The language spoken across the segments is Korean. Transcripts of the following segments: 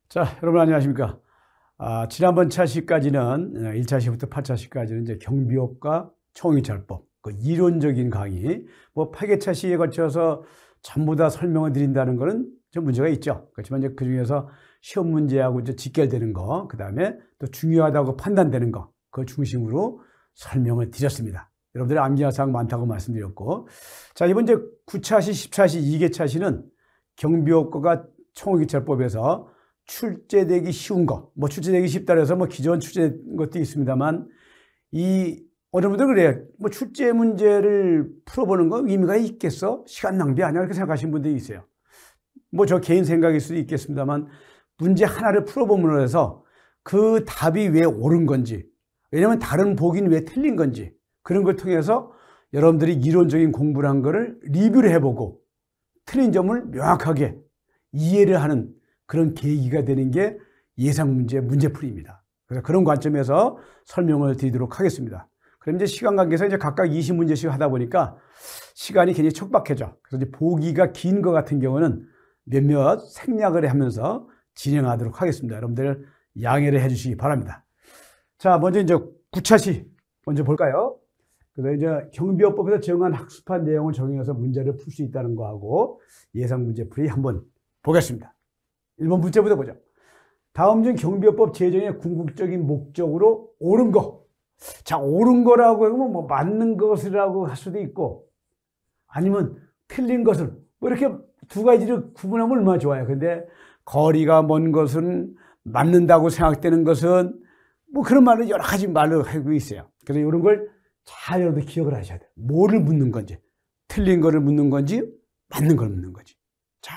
자, 여러분 안녕하십니까? 지난번 차시까지는 1차 시부터 8차 시까지는 이제 경비업과 총유찰법 그 이론적인 강의, 뭐 8개차 시에 거쳐서 전부 다 설명을 드린다는 거는 좀 문제가 있죠. 그렇지만 이제 그 중에서 시험 문제하고 이제 직결되는 거, 그 다음에 또 중요하다고 판단되는 거, 그걸 중심으로 설명을 드렸습니다. 여러분들의 암기할 사항 많다고 말씀드렸고, 자, 이번 이제 9차시, 10차시, 2개차시는 경비업과가 총유찰법에서 출제되기 쉬운 거, 뭐 출제되기 쉽다 해서 뭐 기존 출제된 것도 있습니다만, 어느 분들 그래요. 뭐 출제 문제를 풀어보는 거 의미가 있겠어? 시간 낭비 아니야? 이렇게 생각하시는 분들이 있어요. 뭐 저 개인 생각일 수도 있겠습니다만, 문제 하나를 풀어보므로 해서 그 답이 왜 옳은 건지, 왜냐면 다른 보기는 왜 틀린 건지, 그런 걸 통해서 여러분들이 이론적인 공부를 한 거를 리뷰를 해보고 틀린 점을 명확하게 이해를 하는 그런 계기가 되는 게 예상문제 문제풀이입니다. 그래서 그런 관점에서 설명을 드리도록 하겠습니다. 그럼 이제 시간 관계에서 이제 각각 20문제씩 하다 보니까 시간이 굉장히 촉박해져. 그래서 이제 보기가 긴 것 같은 경우는 몇몇 생략을 하면서 진행하도록 하겠습니다. 여러분들 양해를 해주시기 바랍니다. 자, 먼저 이제 9차시 먼저 볼까요? 그래서 이제 경비업법에서 정한 학습한 내용을 정해서 문제를 풀 수 있다는 거하고 예상 문제풀이 한번 보겠습니다. 1번 문제부터 보죠. 다음 중 경비업법 제정의 궁극적인 목적으로 옳은 거. 자, 옳은 거라고 하면 뭐 맞는 것이라고 할 수도 있고, 아니면 틀린 것을, 뭐 이렇게 두 가지를 구분하면 얼마나 좋아요. 근데 거리가 먼 것은, 맞는다고 생각되는 것은, 뭐 그런 말을 여러 가지 말로 하고 있어요. 그래서 이런 걸 잘 여러분들 기억을 하셔야 돼요. 뭐를 묻는 건지, 틀린 거를 묻는 건지, 맞는 걸 묻는 건지. 자,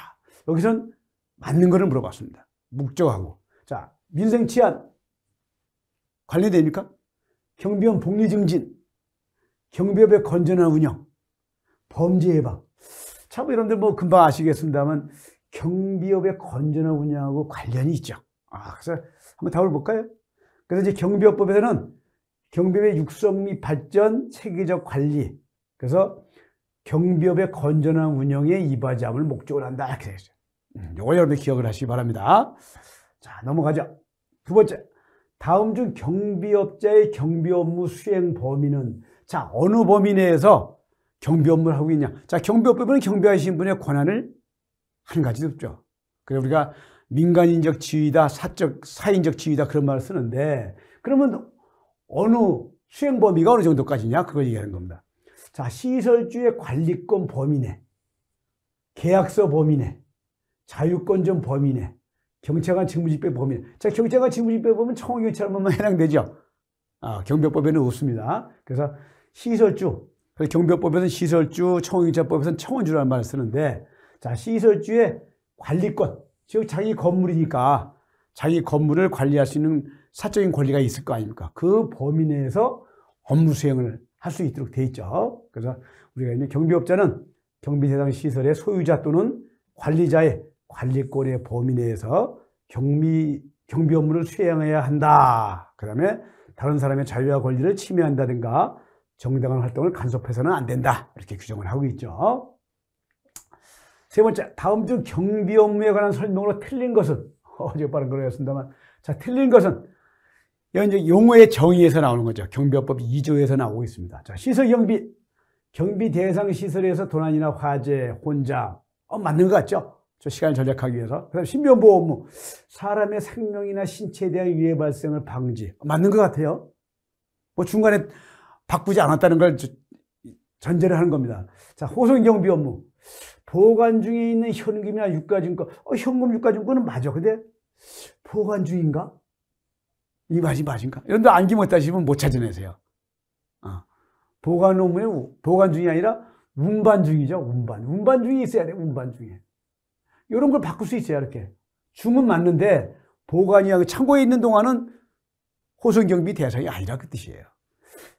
여기선 맞는 거를 물어봤습니다. 목적하고. 자, 민생 치안 관련됩니까? 경비원 복리 증진, 경비업의 건전한 운영, 범죄 예방. 참 여러분들 뭐 금방 아시겠습니다만 경비업의 건전한 운영하고 관련이 있죠. 그래서 한번 답을 볼까요? 그래서 이제 경비업법에서는 경비업의 육성 및 발전, 체계적 관리, 그래서 경비업의 건전한 운영에 이바지함을 목적으로 한다 이렇게 되어 있어요. 이걸 여러분들 기억을 하시기 바랍니다. 자, 넘어가죠. 두 번째, 다음 중 경비업자의 경비 업무 수행 범위는, 자, 어느 범위 내에서 경비 업무를 하고 있냐. 자, 경비업법은 경비하시는 분의 권한을 한 가지도 없죠. 그래서 우리가 민간인적 지위다, 사인적 지위다 그런 말을 쓰는데, 그러면 어느 수행 범위가 어느 정도까지냐 그걸 얘기하는 겁니다. 자, 시설주의 관리권 범위 내, 계약서 범위 내, 자유권전 범위 내, 경찰관 직무집행 범위 내. 자, 경찰관 직무집행 범위는 청원경찰법만 해당되죠. 경비업법에는 없습니다. 그래서 시설주, 그래서 경비업법에서는 시설주, 청원경찰법에서는 청원주라는 말을 쓰는데, 자, 시설주의 관리권, 즉 자기 건물이니까 자기 건물을 관리할 수 있는 사적인 권리가 있을 거 아닙니까? 그 범위 내에서 업무 수행을 할 수 있도록 돼 있죠. 그래서 우리가 이제 경비업자는 경비 대상 시설의 소유자 또는 관리자의 관리권의 범위 내에서 경비 업무를 수행해야 한다. 그 다음에 다른 사람의 자유와 권리를 침해한다든가 정당한 활동을 간섭해서는 안 된다. 이렇게 규정을 하고 있죠. 세 번째, 다음 중 경비 업무에 관한 설명으로 틀린 것은, 어제 빠른 거였습니다만, 자, 틀린 것은, 이건 이제 용어의 정의에서 나오는 거죠. 경비업법 2조에서 나오고 있습니다. 자, 시설 경비, 경비 대상 시설에서 도난이나 화재, 혼자, 맞는 것 같죠? 저 시간을 절약하기 위해서. 그 다음 신변보호 업무, 사람의 생명이나 신체에 대한 위해 발생을 방지, 맞는 것 같아요. 뭐 중간에 바꾸지 않았다는 걸 전제를 하는 겁니다. 자, 호송경비 업무, 보관 중에 있는 현금이나 유가증권, 현금 유가증권은 맞아. 근데 보관 중인가? 이 말이 맞은가? 이런데 안기 못 하시면 못 찾아내세요. 보관 업무에 보관 중이 아니라 운반 중이죠. 운반 중이 있어야 돼. 운반 중에. 이런 걸 바꿀 수 있어요. 이렇게. 중은 맞는데 보관이 창고에 있는 동안은 호송경비 대상이 아니라 그 뜻이에요.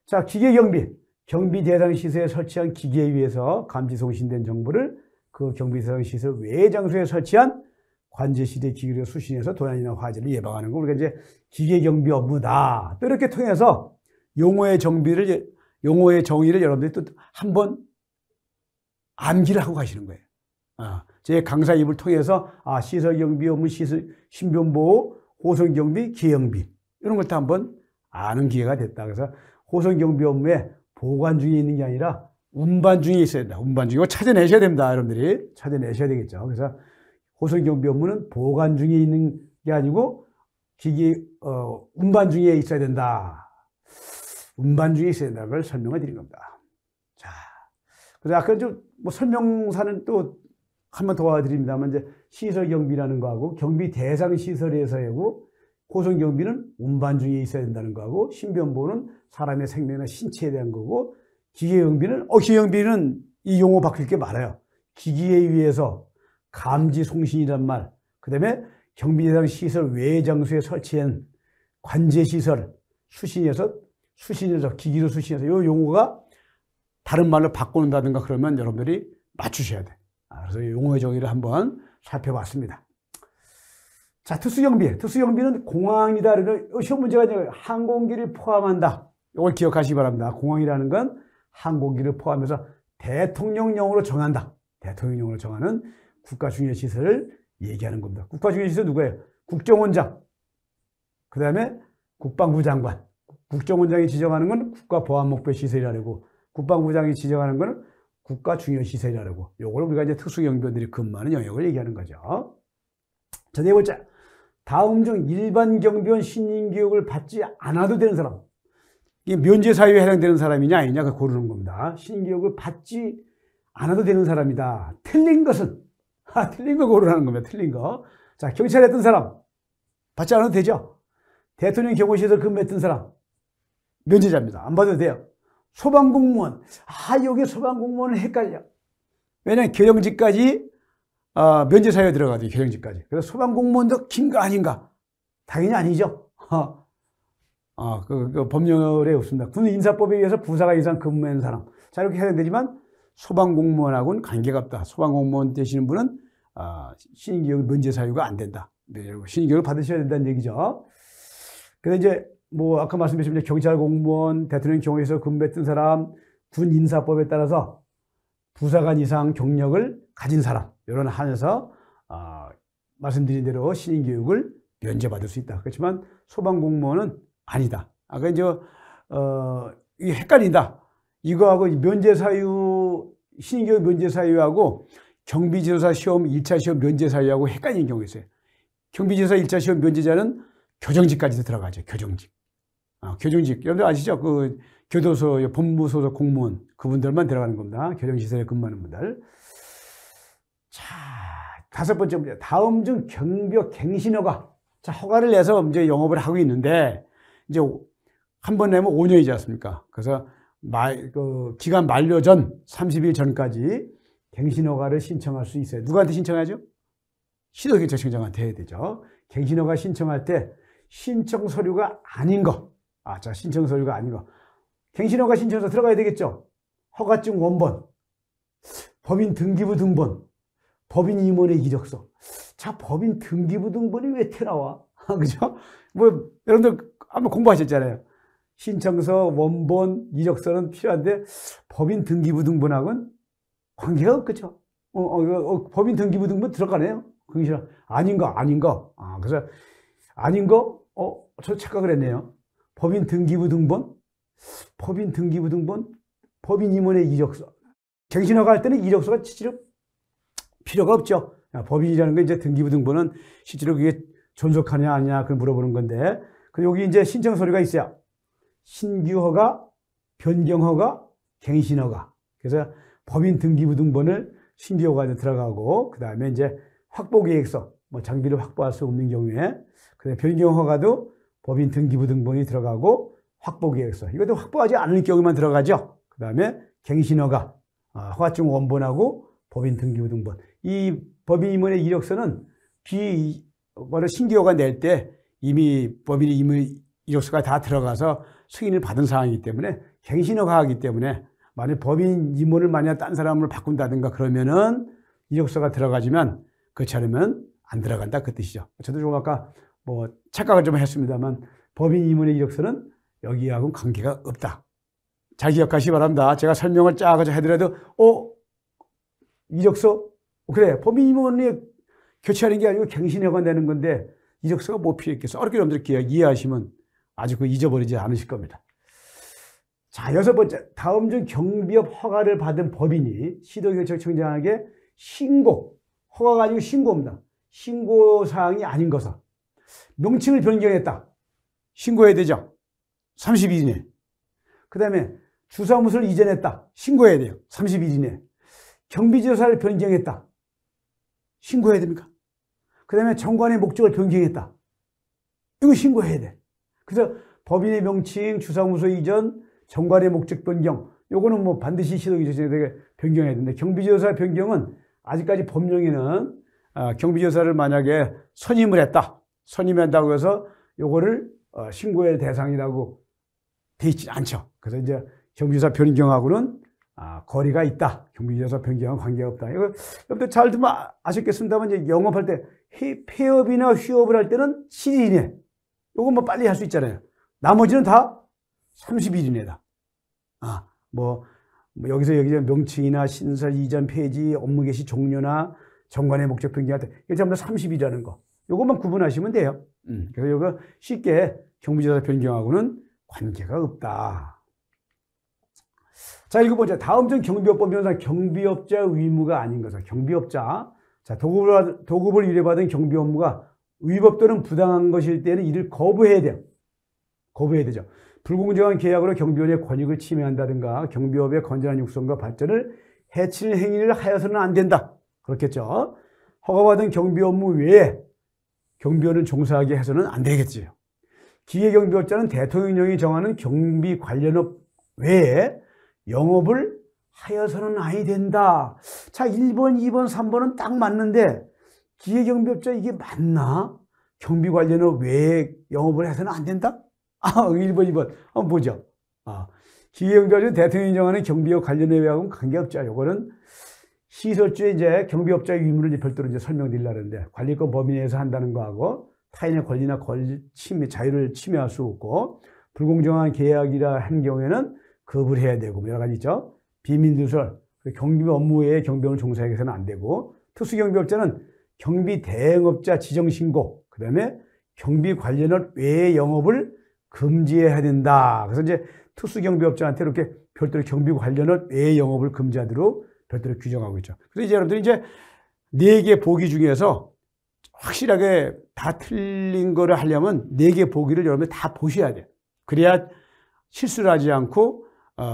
자, 기계경비. 경비 대상 시설에 설치한 기계에 의해서 감지 송신된 정보를 그 경비 대상 시설 외 장소에 설치한 관제시대 기계로 수신해서 도난이나 화재를 예방하는 거 우리가 이제 기계경비 업무다. 또 이렇게 통해서 용어의 정의를 여러분들이 또 한번 암기를 하고 가시는 거예요. 제 강사 입을 통해서 시설경비, 업무 신변보호, 호선경비, 기형비 이런 것도 한번 아는 기회가 됐다. 그래서 호선경비 업무에 보관 중에 있는 게 아니라 운반 중에 있어야 된다. 운반 중에 이거 찾아내셔야 됩니다. 여러분들이 찾아내셔야 되겠죠. 그래서 호선경비 업무는 보관 중에 있는 게 아니고 운반 중에 있어야 된다. 운반 중에 있어야 된다는 걸 설명을 드린 겁니다. 자, 그래서 아까 뭐 설명사는 또 한 번 도와드립니다만 이제 시설경비라는 거하고 경비 대상 시설에서의 호선경비는 운반 중에 있어야 된다는 거하고 신변보호는 사람의 생명이나 신체에 대한 거고 기계경비는 기계경비는 이 용어 바뀔 게 많아요. 기기에 의해서 감지 송신이란 말, 그 다음에 경비 대상 시설 외 장소에 설치한 관제 시설, 수신에서 기기로 수신해서 이 용어가 다른 말로 바꾼다든가 그러면 여러분들이 맞추셔야 돼. 그래서 용어 정의를 한번 살펴봤습니다. 자, 특수경비는 공항이다. 그러면 시험 문제가 이제 항공기를 포함한다. 이걸 기억하시기 바랍니다. 공항이라는 건 항공기를 포함해서 대통령령으로 정한다. 대통령령으로 정하는 국가중요시설을 얘기하는 겁니다. 국가중요시설 누구예요? 국정원장, 그 다음에 국방부 장관. 국정원장이 지정하는 건 국가보안목표시설이라고, 국방부장이 지정하는 건 국가중요시설이라고. 요걸 우리가 이제 특수경비원들이 근무하는 영역을 얘기하는 거죠. 자, 네 번째. 다음 중 일반 경비원 신인교육을 받지 않아도 되는 사람. 이게 면제사유에 해당되는 사람이냐 아니냐 고르는 겁니다. 신인교육을 받지 않아도 되는 사람이다. 틀린 것은? 틀린 거 고르라는 겁니다. 틀린 거. 자, 경찰에 했던 사람. 받지 않아도 되죠? 대통령 경호실에서 근무했던 사람. 면제자입니다. 안 받아도 돼요. 소방공무원. 여기 소방공무원은 헷갈려. 왜냐면 교정직까지 면제사유에 들어가죠. 교정직까지. 그래서 소방공무원도 긴 거 아닌가? 당연히 아니죠. 그 법률에 없습니다. 군인사법에 의해서 부사관 이상 근무하는 사람. 자, 이렇게 해당되지만 소방공무원하고는 관계가 없다. 소방공무원 되시는 분은 신인교육 면제사유가 안 된다. 신인교육을 받으셔야 된다는 얘기죠. 그래서 이제 뭐 아까 말씀드렸지만 경찰 공무원, 대통령 경호에서 근무했던 사람, 군인사법에 따라서 부사관 이상 경력을 가진 사람, 이런 한에서 말씀드린 대로 신인교육을 면제받을 수 있다. 그렇지만 소방공무원은 아니다. 아까 이제 이게 헷갈린다. 이거하고 신인교육 면제사유하고 경비지도사 시험 1차 시험 면제사유하고 헷갈리는 경우가 있어요. 경비지도사 1차 시험 면제자는 교정직까지도 들어가죠. 교정직. 교정직. 여러분들 아시죠? 그 교도소, 법무소속 공무원 그분들만 들어가는 겁니다. 교정시설에 근무하는 분들. 자, 다섯 번째 문제. 다음 중 경비업 갱신허가. 자, 허가를 내서 이제 영업을 하고 있는데 이제 한 번 내면 5년이지 않습니까? 그래서 기간 만료 전 30일 전까지 갱신허가를 신청할 수 있어요. 누구한테 신청하죠? 시도경찰청장한테 해야 되죠. 갱신허가 신청할 때 신청 서류가 아닌 거. 자, 신청 서류가 아닌 거. 갱신허가 신청서 들어가야 되겠죠. 허가증 원본, 법인 등기부 등본, 법인 임원의 이력서. 자, 법인 등기부 등본이 왜 튀어나와? 그죠? 뭐 여러분들 한번 공부하셨잖아요. 신청서, 원본, 이력서는 필요한데 법인 등기부 등본하고는 관계가 없겠죠. 법인 등기부 등본 들어가네요. 그게 싫어. 아닌 거. 그래서 아닌 거, 저 착각을 했네요. 법인 등기부 등본, 법인 임원의 이력서. 갱신허가 할 때는 이력서가 실제로 필요가 없죠. 법인이라는 건 이제 등기부 등본은 실제로 그게 존속하냐 아니냐 그걸 물어보는 건데, 여기 이제 신청 서류가 있어요. 신규허가, 변경허가, 갱신허가. 그래서 법인 등기부 등본을 신규허가에 들어가고, 그 다음에 이제 확보계획서, 뭐 장비를 확보할 수 없는 경우에, 그다음에 변경허가도 법인 등기부 등본이 들어가고, 확보계획서. 이것도 확보하지 않을 경우만 들어가죠. 그 다음에 갱신허가, 허가증 원본하고 법인 등기부 등본. 이 법인 임원의 이력서는 신규허가 낼 때 이미 법인 임원 이력서가 다 들어가서 승인을 받은 상황이기 때문에 갱신허가 하기 때문에 만약 법인 임원을 만약 딴 사람을 바꾼다든가 그러면은 이력서가 들어가지만 그렇지 않으면 안 들어간다 그 뜻이죠. 저도 좀 아까 뭐 착각을 좀 했습니다만 법인 임원의 이력서는 여기하고는 관계가 없다. 잘 기억하시기 바랍니다. 제가 설명을 쫙 해드려도 이력서 그래, 법인임원이 교체하는 게 아니고 갱신해가 내는 건데 이력서가 뭐 필요했겠어. 어렵게 여러분들 이해하시면 아주 그 잊어버리지 않으실 겁니다. 자, 6번째. 다음 중 경비업 허가를 받은 법인이 시도경찰청장에게 신고, 허가가 아니고 신고입니다. 신고사항이 아닌 것은 명칭을 변경했다. 신고해야 되죠. 30일 이내. 그 다음에 주사무소를 이전했다. 신고해야 돼요. 30일 이내. 경비지도사를 변경했다. 신고해야 됩니까? 그 다음에 정관의 목적을 변경했다. 이거 신고해야 돼. 그래서 법인의 명칭, 주사무소 이전, 정관의 목적 변경, 요거는 뭐 반드시 시도경찰청장에게 변경해야 되는데, 경비지도사 변경은 아직까지 법령에는 경비지도사를 만약에 선임을 했다. 선임한다고 해서 요거를 신고의 대상이라고 돼 있지 않죠. 그래서 이제 경비지도사 변경하고는 거리가 있다. 경비지도사 변경은 관계가 없다. 이거 여러분들 잘 들으면 아셨겠습니다만, 이제 영업할 때 폐업이나 휴업을 할 때는 7일 이내. 요건 뭐 빨리 할 수 있잖아요. 나머지는 다 30일 이내다. 여기서 여기 명칭이나 신설, 이전, 폐지, 업무 개시 종료나 정관의 목적 변경할 때 이게 전부 다 30일이라는 거. 요것만 구분하시면 돼요. 그래서 이거 쉽게 경비지도사 변경하고는 관계가 없다. 자, 읽어보자. 다음 중 경비업법 변호사 경비업자 의무가 아닌 것은 경비업자. 자, 도급을 의뢰받은 경비 업무가 위법 또는 부당한 것일 때는 이를 거부해야 돼요. 거부해야 되죠. 불공정한 계약으로 경비원의 권익을 침해한다든가 경비업의 건전한 육성과 발전을 해치는 행위를 하여서는 안 된다. 그렇겠죠. 허가받은 경비 업무 외에 경비원을 종사하게 해서는 안 되겠지요. 기계경비업자는 대통령령이 정하는 경비 관련업 외에 영업을 하여서는 아니 된다. 자, 1번, 2번, 3번은 딱 맞는데 기계경비업자 이게 맞나? 경비 관련업 외에 영업을 해서는 안 된다? 1번, 2번. 한번 보죠. 기계경비업자는 대통령이 정하는 경비업 관련업하고는 관계없죠. 요거는 시설주에 이제 경비업자의 의무를 이제 별도로 이제 설명드리려고 하는데, 관리권 범위 내에서 한다는 거하고 타인의 권리나 자유를 침해할 수 없고, 불공정한 계약이라 한 경우에는 거부를 해야 되고, 여러 가지 있죠. 비밀누설, 경비 업무 외에 경비원을 종사하게 해서는 안 되고, 특수경비업자는 경비 대행업자 지정신고, 그 다음에 경비 관련업 외의 영업을 금지해야 된다. 그래서 이제 특수경비업자한테 이렇게 별도로 경비 관련업 외의 영업을 금지하도록 별도로 규정하고 있죠. 그래서 이제 여러분들이 이제 4개 보기 중에서 확실하게 다 틀린 거를 하려면 4개 보기를 여러분들 다 보셔야 돼요. 그래야 실수를 하지 않고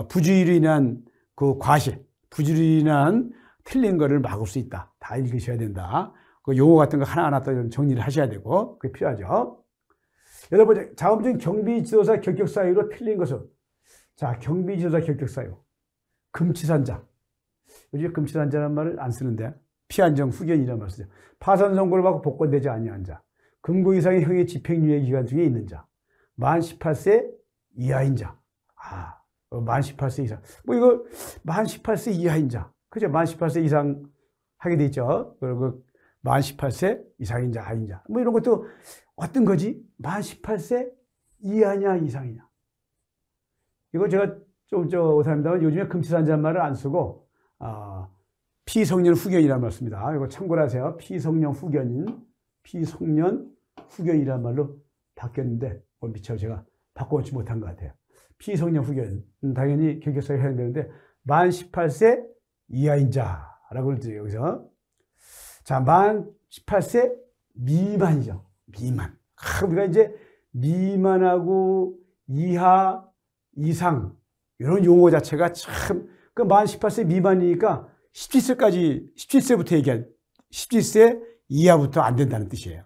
부주의로 인한 그 과실, 부주의로 인한 틀린 거를 막을 수 있다. 다 읽으셔야 된다. 그 용어 같은 거 하나하나 또 정리를 하셔야 되고, 그게 필요하죠. 8번째, 자음중 경비지도사 결격사유로 틀린 것은, 자, 경비지도사 결격사유, 금치산자. 요즘 금치산자라는 말을 안 쓰는데, 피한정 후견이라는 말을 쓰죠. 파산 선고를 받고 복권되지 아니한 자, 금고 이상의 형의 집행유예 기간 중에 있는 자, 만 18세 이하인 자. 만 18세 이상. 이거 만 18세 이하인 자. 그죠? 만 18세 이상 하게 돼 있죠. 그리고 만 18세 이상인 자, 하인 자. 이런 것도 어떤 거지? 만 18세 이하냐, 이상이냐. 이거 제가 좀 오사합니다만 요즘에 금치산자는 말을 안 쓰고, 피성년 후견이라는 말 씁니다. 이거 참고로 하세요. 피성년 후견이라는 말로 바뀌었는데, 미처 제가 바꿔놓지 못한 것 같아요. 피성년 후견. 당연히 결격사유에 해당되는데, 만 18세 이하인 자라고 그러죠, 여기서. 자, 만 18세 미만이죠. 미만. 우리가 이제 미만하고 이하, 이상, 이런 용어 자체가 참, 만 18세 미만이니까 17세부터 얘기한, 17세 이하부터 안 된다는 뜻이에요.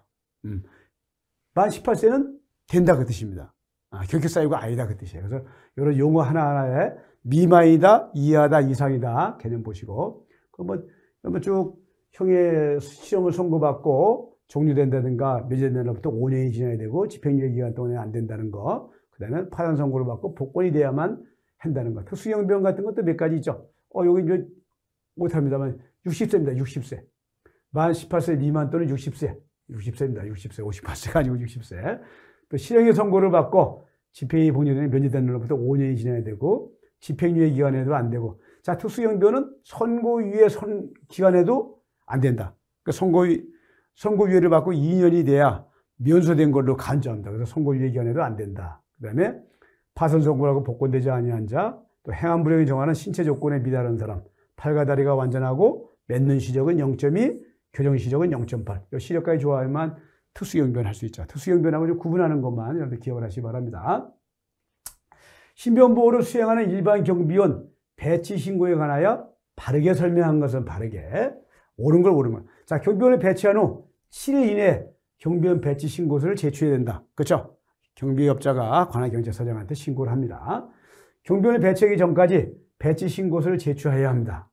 만 18세는 된다 그 뜻입니다. 결격사유가 아니다 그 뜻이에요. 그래서 이런 용어 하나하나에 미만이다, 이하다, 이상이다 개념 보시고, 한번 쭉 형의 시험을 선고받고 종료된다든가 면제된다부터 5년이 지나야 되고 집행유예 기간 동안에 안 된다는 거, 그 다음에 파산 선고를 받고 복권이 돼야만 한다는 거. 특수경비원 같은 것도 몇 가지 있죠. 여기 이제 못합니다만 60세입니다. 60세. 만 18세 미만 또는 60세. 60세입니다. 60세. 58세가 아니고 60세. 또 실형의 선고를 받고 집행이 복료되면 면제되는 날부터 5년이 지나야 되고 집행유예 기간에도 안 되고. 자, 특수경비원은 선고유예 기간에도 안 된다. 그러니까 선고유예를 받고 2년이 돼야 면소된 걸로 간주합니다. 그래서 선고유예기간에도 안 된다. 그 다음에 파선선고라고 복권되지 아니한 자, 또 행안부령이 정하는 신체 조건에 미달한 사람, 팔과 다리가 완전하고 맺는 시력은 0.2, 교정 시력은 0.8. 시력까지 좋아야만 특수경비원 할 수 있죠. 특수경비원하고 좀 구분하는 것만 여러분들 기억을 하시기 바랍니다. 신변보호를 수행하는 일반 경비원 배치 신고에 관하여 바르게 설명한 것은 바르게, 옳은 걸 옳은 걸. 자, 경비원을 배치한 후 7일 이내 경비원 배치 신고서를 제출해야 된다. 그렇죠? 경비업자가 관할경찰서장한테 신고를 합니다. 경비원을 배치하기 전까지 배치 신고서를 제출해야 합니다.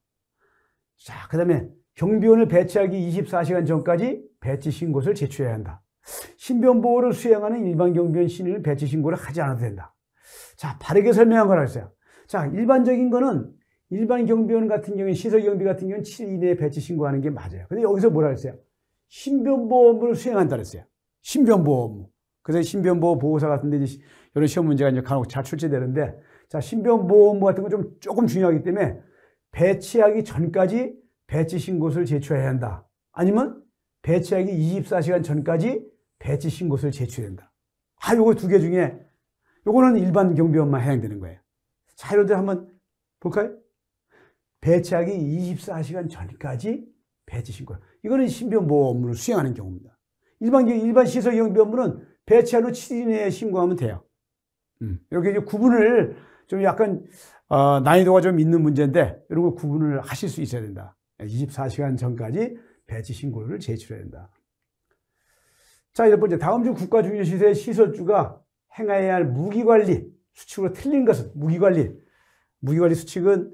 자, 그 다음에 경비원을 배치하기 24시간 전까지 배치 신고서를 제출해야 한다. 신변보호를 수행하는 일반 경비원 신인을 배치 신고를 하지 않아도 된다. 자, 바르게 설명한 거라고 했어요. 자, 일반적인 거는 일반 경비원 같은 경우에 시설경비 같은 경우는 7일 이내에 배치 신고하는 게 맞아요. 근데 여기서 뭐라 그랬어요? 신변보호 업무를 수행한다 그랬어요. 신변보호 업무. 그래서 신변보호 보호사 같은 데 이런 시험 문제가 이제 간혹 잘 출제되는데, 자, 신변보호 업무 같은 건 조금 중요하기 때문에 배치하기 전까지 배치 신고서를 제출해야 한다. 아니면 배치하기 24시간 전까지 배치 신고서를 제출해야 한다. 요거 두 개 중에 요거는 일반 경비원만 해당되는 거예요. 자, 여러분들 한번 볼까요? 배치하기 24시간 전까지 배치 신고. 이거는 신변보호 업무를 수행하는 경우입니다. 일반 시설 경비 업무는 배치한 후 7일 내에 신고하면 돼요. 이렇게 이제 구분을 좀 약간 난이도가 좀 있는 문제인데 이런 걸 구분을 하실 수 있어야 된다. 24시간 전까지 배치 신고를 제출해야 된다. 자, 8번째, 다음 중 국가중요시설의 시설주가 행해야 할 무기관리 수칙으로 틀린 것은, 무기관리 수칙은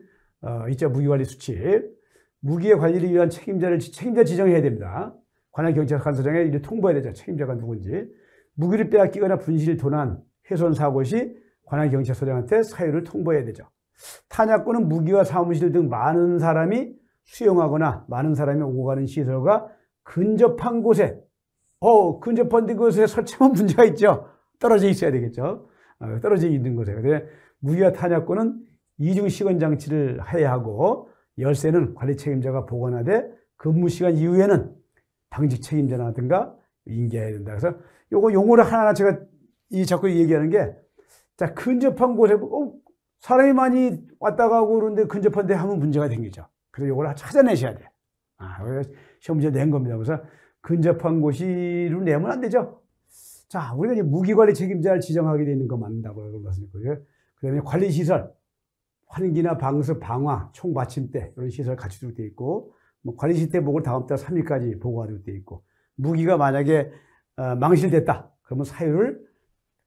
있죠. 무기관리 수칙. 무기의 관리를 위한 책임자 지정해야 됩니다. 관할경찰관서장에 이를 통보해야 되죠. 책임자가 누군지. 무기를 빼앗기거나 분실, 도난, 훼손 사고 시 관할경찰서장한테 사유를 통보해야 되죠. 탄약고는 무기와 사무실 등 많은 사람이 수용하거나 많은 사람이 오고 가는 시설과 근접한 곳에, 근접한 곳에 설치하면 문제가 있죠. 떨어져 있어야 되겠죠. 떨어져 있는 곳에. 근데 무기와 탄약고는 이중 시건 장치를 해야 하고, 열쇠는 관리 책임자가 보관하되 근무 시간 이후에는 당직 책임자라든가 인계해야 된다. 그래서 요거 용어를 하나하나 제가 자꾸 얘기하는 게, 자, 근접한 곳에 사람이 많이 왔다 가고 그러는데 근접한 데 하면 문제가 생기죠. 그래서 요걸 찾아내셔야 돼요. 시험 문제 낸 겁니다. 그래서 근접한 곳으로 내면 안 되죠. 자, 우리가 이제 무기관리 책임자를 지정하게 되는 거 맞는다고 말씀드렸고요. 그 다음에 관리시설, 환기나 방수, 방화, 총받침대 이런 시설 갖추도록 되어 있고, 관리시설 목을 다음 달 3일까지 보고하도록 되어 있고, 무기가 만약에 망실됐다 그러면 사유를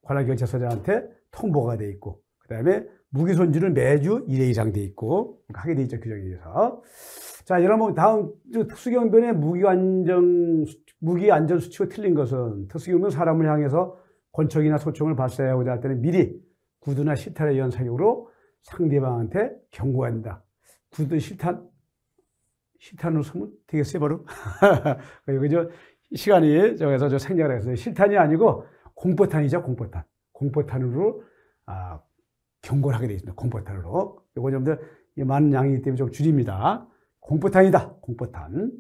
관할경찰서장한테 통보가 되어 있고, 그 다음에 무기 손질은 매주 1회 이상 되어 있고 하게 되어 있죠. 규정에 의해서. 자, 여러분 다음 특수경비원의 무기 안전 수칙이 틀린 것은, 특수경비원 사람을 향해서 권총이나 소총을 발사하고자 할 때는 미리 구두나 실탄에 의한 사격으로 상대방한테 경고해야 한다. 구두 실탄으로 쏘면 되겠어요, 바로? 그리고 시간이 저기서 생략을 했어요. 실탄이 아니고 공포탄이죠, 공포탄. 공포탄으로 경고를 하게 되어 있습니다. 공포탄으로. 이거 좀 더 많은 양이기 때문에 좀 줄입니다. 공포탄이다, 공포탄.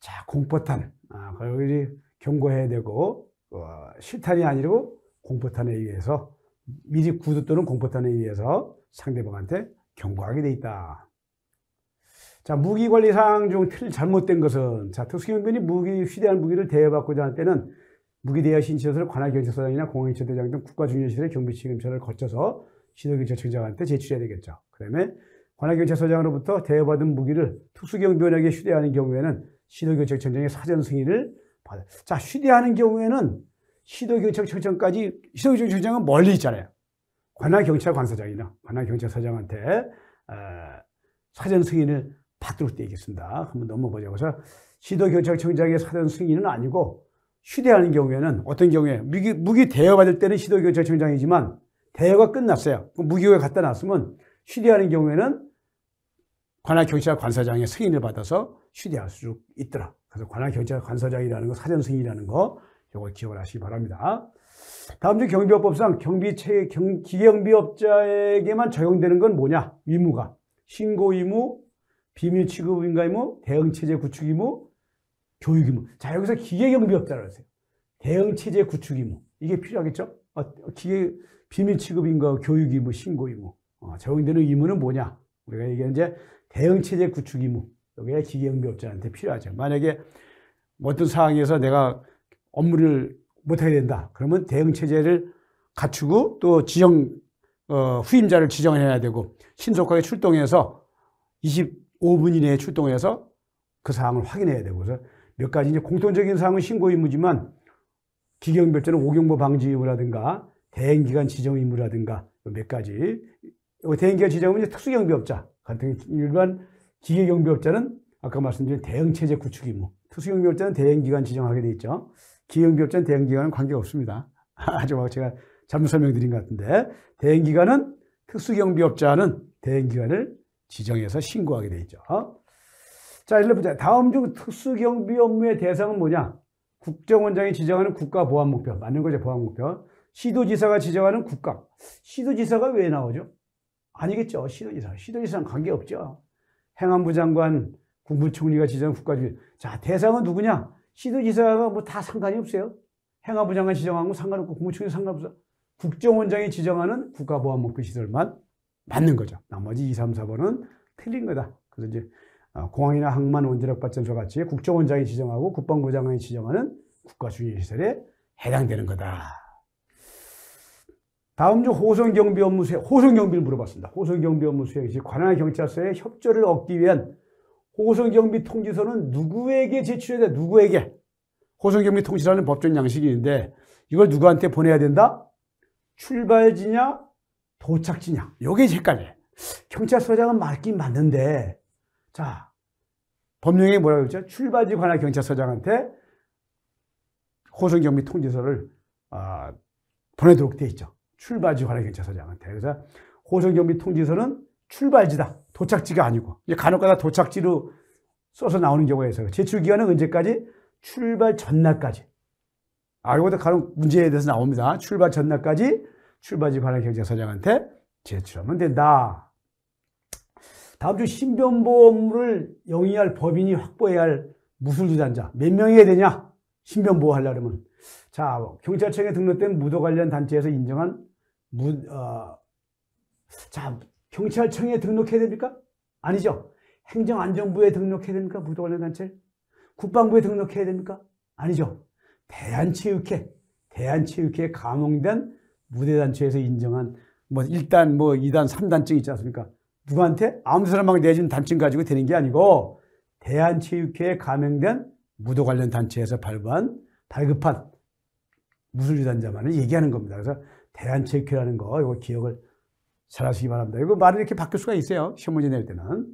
자, 공포탄. 그리고 경고해야 되고, 실탄이 아니고 공포탄에 의해서 미리 구두 또는 공포탄에 의해서 상대방한테 경고하게 돼 있다. 자, 무기관리 사항 중 잘못된 것은, 자, 특수경비원이 휴대한 무기를 대여받고자 할 때는 무기 대여 신청서를 관할경찰서장이나 공항경찰대장 등 국가중요시설의 경비 책임자를 거쳐서 시도경찰청장한테 제출해야 되겠죠. 그 다음에 관할경찰서장으로부터 대여받은 무기를 특수경비원에게 휴대하는 경우에는 시도경찰청장의 사전 승인을 받아요. 자, 휴대하는 경우에는 시도경찰청장은 멀리 있잖아요. 관할경찰관서장이나 관할경찰서장한테 사전 승인을 받도록 되어 있겠습니다. 한번 넘어보자고. 그래서 시도경찰청장의 사전 승인은 아니고, 휴대하는 경우에는 어떤 경우에 무기 대여받을 때는 시도경찰청장이지만 대여가 끝났어요. 무기가 갖다 놨으면 휴대하는 경우에는 관할경찰관서장의 승인을 받아서 휴대할 수 있더라. 그래서 관할경찰관서장이라는 거, 사전 승인이라는 거, 이걸 기억을 하시기 바랍니다. 다음 주 경비업법상 기경비업자에게만 적용되는 건 뭐냐? 의무가. 신고 의무, 비밀 취급 의무 의무, 대응 체제 구축 의무, 교육 의무. 자, 여기서 기계 경비업자라고 했어요. 대응 체제 구축 의무. 이게 필요하겠죠? 비밀 취급 의무, 교육 의무, 신고 의무. 적용되는 의무는 뭐냐? 우리가 얘기하는 이제 대응 체제 구축 의무. 여기에 기계 경비업자한테 필요하죠. 만약에 어떤 상황에서 내가 업무를 못하게 된다. 그러면 대응 체제를 갖추고 또 후임자를 지정을 해야 되고 신속하게 출동해서 25분 이내에 출동해서 그 사항을 확인해야 되고 그래서 몇 가지 이제 공통적인 사항은 신고 의무지만 기계경비업자는 오경보 방지 의무라든가 대행기관 지정 의무라든가 몇 가지. 대행기관 지정은 이제 특수경비업자 같은 일반 기계경비업자는 아까 말씀드린 대응체제 구축 의무. 특수경비업자는 대행기관 지정하게 돼 있죠. 기계경비업자는 대행기관은 관계가 없습니다. 아주 제가 잘못 설명드린 것 같은데 대행기관은 특수경비업자는 대행기관을 지정해서 신고하게 돼 있죠. 자, 일로 보자. 다음 중 특수경비 업무의 대상은 뭐냐? 국정원장이 지정하는 국가보안목표. 맞는 거죠, 보안목표. 시도지사가 지정하는 국가. 시도지사가 왜 나오죠? 아니겠죠, 시도지사. 시도지사는 관계없죠. 행안부 장관, 국무총리가 지정한 국가주의. 자, 대상은 누구냐? 시도지사가 뭐 다 상관이 없어요. 행안부 장관 지정하는 거 상관없고 국무총리 상관없어. 국정원장이 지정하는 국가보안목표 시설만 맞는 거죠. 나머지 2, 3, 4번은 틀린 거다. 그래서 이제 공항이나 항만 원자력발전소 같이 국정원장이 지정하고 국방부 장관이 지정하는 국가중요시설에 해당되는 거다. 다음 중 호송경비 업무 수행, 호송경비를 물어봤습니다. 호송경비 업무 수행 시 관할 경찰서의 협조를 얻기 위한 호송경비 통지서는 누구에게 제출해야 돼? 누구에게? 호송경비 통지서라는 법적 양식이 있는데 이걸 누구한테 보내야 된다? 출발지냐? 도착지냐? 요게 헷갈려요. 경찰서장은 맞긴 맞는데 자, 법령에 뭐라고 그랬죠? 출발지 관할 경찰서장한테 호송경비 통지서를 보내도록 돼 있죠. 출발지 관할 경찰서장한테. 그래서 호송경비 통지서는 출발지다. 도착지가 아니고. 이제 간혹가다 도착지로 써서 나오는 경우가 있어요. 제출 기간은 언제까지? 출발 전날까지. 이것도 간혹 문제에 대해서 나옵니다. 출발 전날까지 출발지 관할 경찰서장한테 제출하면 된다. 다음 주 신변보호 업무를 영위할 법인이 확보해야 할 무술주단자. 몇 명이어야 되냐? 신변보호 하려면. 자, 경찰청에 등록된 무도 관련 단체에서 인정한 자, 경찰청에 등록해야 됩니까? 아니죠. 행정안전부에 등록해야 됩니까? 무도 관련 단체. 국방부에 등록해야 됩니까? 아니죠. 대한체육회에 감흥된 무대단체에서 인정한 1단, 2단, 3단증 있지 않습니까? 누구한테? 아무 사람하고 내준 단증 가지고 되는 게 아니고 대한체육회에 감행된 무도 관련 단체에서 발급한 무술주단자만을 얘기하는 겁니다. 그래서 대한체육회라는 거 이거 기억을 잘 하시기 바랍니다. 이거 말이 이렇게 바뀔 수가 있어요. 시험 문제 낼 때는.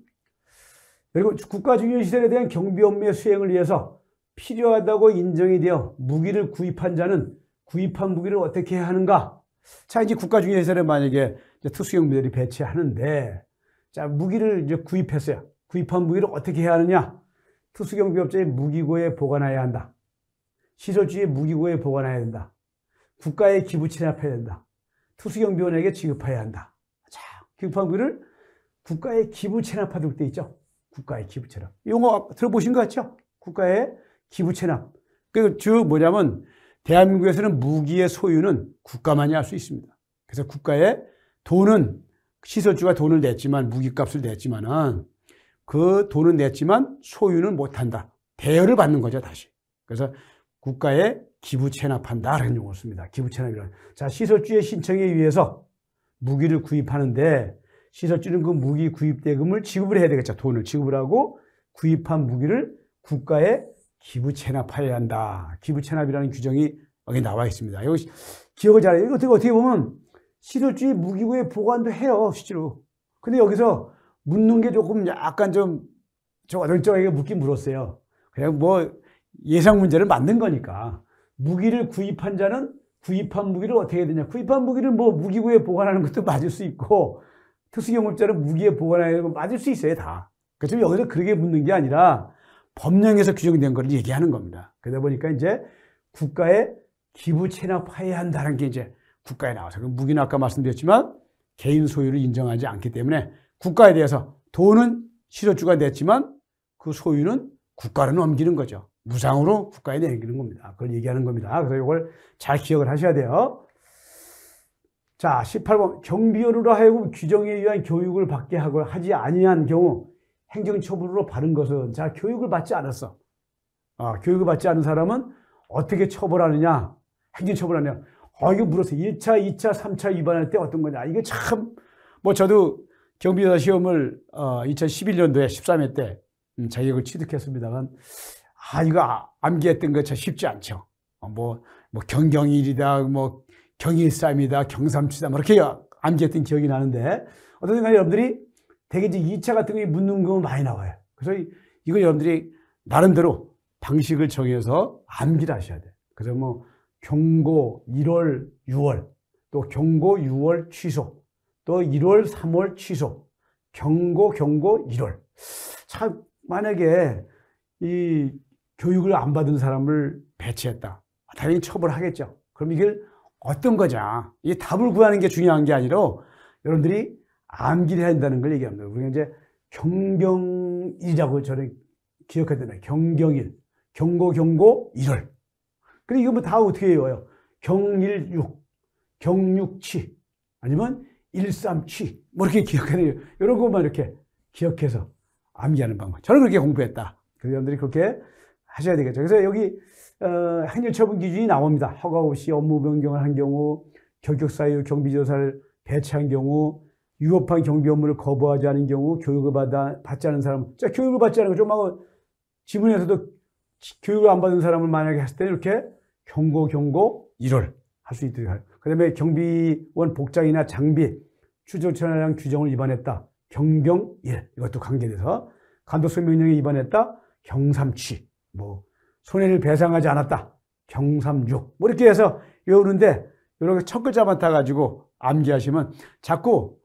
그리고 국가중요시설에 대한 경비 업무의 수행을 위해서 필요하다고 인정이 되어 무기를 구입한 자는 구입한 무기를 어떻게 해야 하는가? 자, 이제 국가중요시설에 만약에 특수경비들이 배치하는데 자, 무기를 이제 구입했어요. 구입한 무기를 어떻게 해야 하느냐? 특수경비업자의 무기고에 보관해야 한다. 시설주의 무기고에 보관해야 된다. 국가에 기부 체납해야 된다. 특수경비원에게 지급해야 한다. 자, 기급한 무기를 국가에 기부 체납하도록 돼 있죠. 국가에 기부 체납. 이거 들어보신 것 같죠? 국가에 기부 체납. 그 즉 뭐냐면 대한민국에서는 무기의 소유는 국가만이 할 수 있습니다. 그래서 국가에 돈은 시설주가 돈을 냈지만 무기값을 냈지만은 그 돈은 냈지만 소유는 못한다. 대여를 받는 거죠, 다시. 그래서 국가에 기부 체납한다라는 용어를 씁니다. 기부 체납이라는. 자, 시설주의 신청에 의해서 무기를 구입하는데 시설주는 그 무기 구입 대금을 지급을 해야 되겠죠. 돈을 지급을 하고 구입한 무기를 국가에 기부 체납해야 한다. 기부 체납이라는 규정이 여기 나와 있습니다. 이거 기억을 잘해요. 이거 어떻게 보면 시설주의 무기고에 보관도 해요, 실제로. 근데 여기서 묻는 게 조금 약간 좀 어정쩡하게 묻긴 물었어요. 그냥 예상 문제를 만든 거니까. 무기를 구입한 자는 구입한 무기를 어떻게 해야 되냐. 구입한 무기를 무기고에 보관하는 것도 맞을 수 있고, 특수경비업자는 무기에 보관하는 거 맞을 수 있어요, 다. 그렇지만 여기서 그렇게 묻는 게 아니라 법령에서 규정된 걸 얘기하는 겁니다. 그러다 보니까 이제 국가에 기부 체납해야 한다는 게 이제 국가에 나와서. 무기는 아까 말씀드렸지만 개인 소유를 인정하지 않기 때문에 국가에 대해서 돈은 실효주가 냈지만 그 소유는 국가로 넘기는 거죠. 무상으로 국가에 내기는 겁니다. 그걸 얘기하는 겁니다. 그래서 이걸 잘 기억을 하셔야 돼요. 자, 18번. 경비원으로 하여금 규정에 의한 교육을 받게 하지 아니한 경우 행정처분으로 받은 것은, 자, 교육을 받지 않았어. 교육을 받지 않은 사람은 어떻게 처벌하느냐? 행정처벌하느냐? 이거 물었어요. 1차, 2차, 3차 위반할 때 어떤 거냐? 이게 참, 저도 경비사 시험을 2011년도에 13회 때 자격을 취득했습니다만, 이거 암기했던 거 참 쉽지 않죠. 경경일이다, 경일삼이다, 경삼치다, 이렇게 암기했던 기억이 나는데, 어떤 순간 여러분들이 되게 이제 2차 같은 거 묻는 거 많이 나와요. 그래서 이거 여러분들이 나름대로 방식을 정해서 암기를 하셔야 돼요. 그래서 경고 1월, 6월, 또 경고 6월 취소, 또 1월, 3월 취소, 경고 1월. 참, 만약에 이 교육을 안 받은 사람을 배치했다. 당연히 처벌하겠죠. 그럼 이게 어떤 거냐. 이 답을 구하는 게 중요한 게 아니라 여러분들이 암기를 해야 한다는 걸 얘기합니다. 우리가 이제 경경일이라고 저는 기억했잖아요. 경경일. 경고 1월. 근데 이거 다 어떻게 외워요? 경일육, 경육치, 아니면 일삼치, 이렇게 기억해야 돼요. 이런 것만 이렇게 기억해서 암기하는 방법. 저는 그렇게 공부했다. 그래서 여러분들이 그렇게 하셔야 되겠죠. 그래서 여기 행정처분 기준이 나옵니다. 허가 없이 업무 변경을 한 경우, 결격사유 경비조사를 배치한 경우, 위법한 경비 업무를 거부하지 않은 경우, 교육을 받지 않은 사람. 자, 교육을 받지 않은 거 좀 지문에서도 교육을 안 받은 사람을 만약에 했을 때 이렇게 경고 1월 할 수 있도록 해요. 그 다음에 경비원 복장이나 장비, 추조차량 규정을 위반했다. 경경 1. 이것도 관계돼서 감독성 명령에 위반했다. 경삼치. 손해를 배상하지 않았다. 경삼육. 이렇게 해서 외우는데, 이렇게 첫 글자만 따가지고 암기하시면 자꾸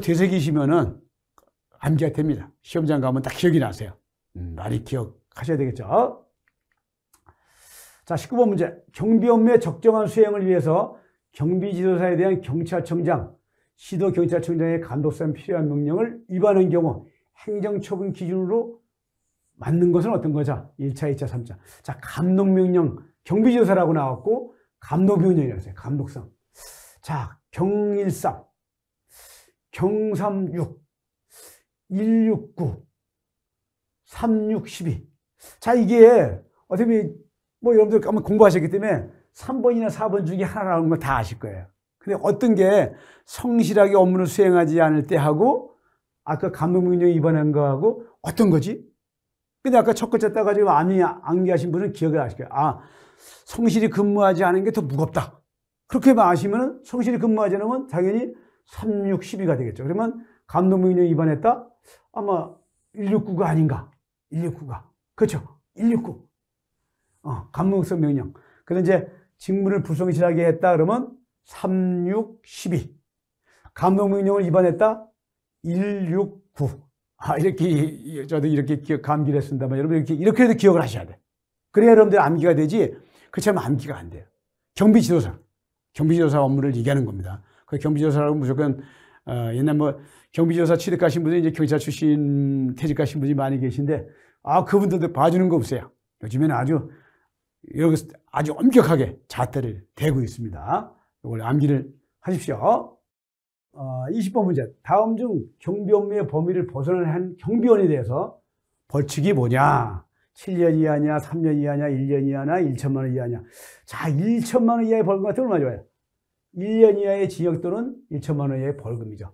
되새기시면은 암기가 됩니다. 시험장 가면 딱 기억이 나세요. 많이 기억하셔야 되겠죠. 자, 19번 문제. 경비 업무의 적정한 수행을 위해서 경비지도사에 대한 경찰청장, 시도경찰청장의 감독사에 필요한 명령을 위반한 경우 행정처분 기준으로 맞는 것은 어떤 거죠? 1차, 2차, 3차. 자, 감독명령, 경비지도사라고 나왔고, 감독명령이라고 했어요. 감독상. 자, 경일삼, 경삼육, 169, 3612. 자, 이게 어떻게 여러분들 아마 공부하셨기 때문에 3번이나 4번 중에 하나 나오는 거 다 아실 거예요. 근데 어떤 게 성실하게 업무를 수행하지 않을 때 하고, 아까 감독명령 위반한 거하고 어떤 거지? 근데 아까 첫 글자 따가지고 암기하신 분은 기억을 하실 거예요. 성실히 근무하지 않은 게 더 무겁다. 그렇게만 아시면 성실히 근무하지 않으면 당연히 3612가 되겠죠. 그러면 감독명령 위반했다? 아마 169가 아닌가? 169가. 그렇죠? 169. 감독성 명령. 그런데 이제 직무를 불성실하게 했다 그러면 3612. 감독명령을 위반했다? 169. 이렇게 저도 이렇게 감기를 했습니다만 여러분 이렇게 해도 기억을 하셔야 돼. 그래야 여러분들 암기가 되지. 그렇지 않으면 암기가 안 돼요. 경비지도사 업무를 얘기하는 겁니다. 그 경비지도사라고 무조건 옛날 경비지도사 취득하신 분들이 이제 경찰 출신 퇴직하신 분이 많이 계신데 그분들도 봐주는 거 없어요. 요즘에는 아주 엄격하게 잣대를 대고 있습니다. 이걸 암기를 하십시오. 20번 문제. 다음 중 경비 업무의 범위를 벗어난 한 경비원에 대해서 벌칙이 뭐냐? 7년 이하냐, 3년 이하냐, 1년 이하냐, 1천만 원 이하냐. 자, 1천만 원 이하의 벌금 같은 거 얼마 좋아요? 1년 이하의 징역 또는 1천만 원 이하의 벌금이죠.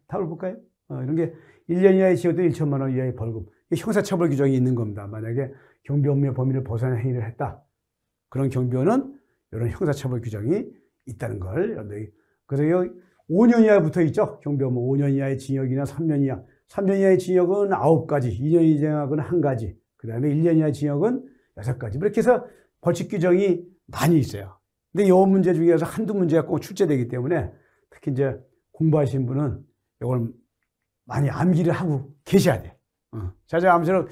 답을 볼까요? 이런 게 1년 이하의 징역 또는 1천만 원 이하의 벌금. 형사처벌 규정이 있는 겁니다. 만약에 경비 업무의 범위를 벗어난 행위를 했다. 그런 경비원은 이런 형사처벌 규정이 있다는 걸 여러분들이. 그래서 여기 5년 이하 붙어 있죠. 경비 업무 5년 이하의 징역이나 3년 이하. 3년 이하의 징역은 9가지, 2년 이하의 징역은 1가지, 그 다음에 1년 이하의 징역은 6가지. 이렇게 해서 벌칙 규정이 많이 있어요. 근데 이 문제 중에서 한두 문제가 꼭 출제되기 때문에 특히 이제 공부하신 분은 이걸 많이 암기를 하고 계셔야 돼요. 자, 아무쪼록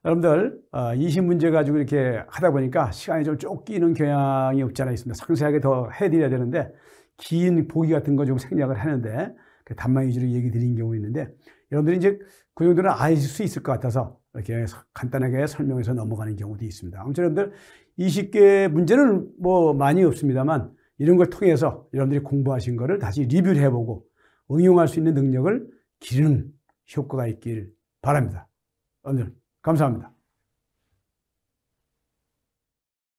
여러분들 20문제 가지고 이렇게 하다 보니까 시간이 좀 쫓기는 경향이 없지 않아 있습니다. 상세하게 더 해드려야 되는데 긴 보기 같은 거 좀 생략을 하는데 답만 위주로 얘기 드린 경우 있는데 여러분들이 이제 그 정도는 아실 수 있을 것 같아서 이렇게 간단하게 설명해서 넘어가는 경우도 있습니다. 아무튼 여러분들 20개 문제는 뭐 많이 없습니다만 이런 걸 통해서 여러분들이 공부하신 거를 다시 리뷰를 해보고 응용할 수 있는 능력을 기르는 효과가 있길 바랍니다. 오늘 감사합니다.